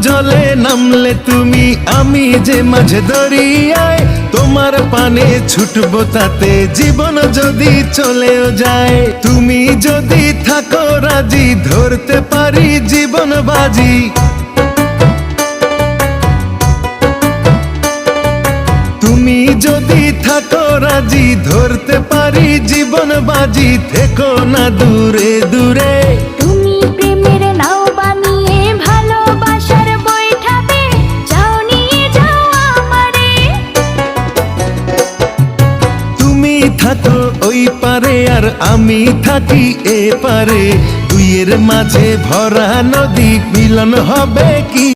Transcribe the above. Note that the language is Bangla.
জলে নামলে তুমি, আমি যে মাঝে দরিয়ায় তোমার পানে ছুটবো তাতে জীবন যদি চলেও যায়। তুমি যদি থাকো রাজি ধরতে পারি জীবন বাজি। তুমি যদি থাকো রাজি ধরতে পারি জীবন বাজি। থেকো না দূরে দূরে, তুমি প্রেমের নাও বানিয়ে ভালোবাসার বৈঠাতে যাও নিয়ে যাও আমারে। তুমি থাকো ওই পারে আর আমি থাকি এ পারে, দুইয়ের মাঝে ভরা নদী মিলন হবে কি।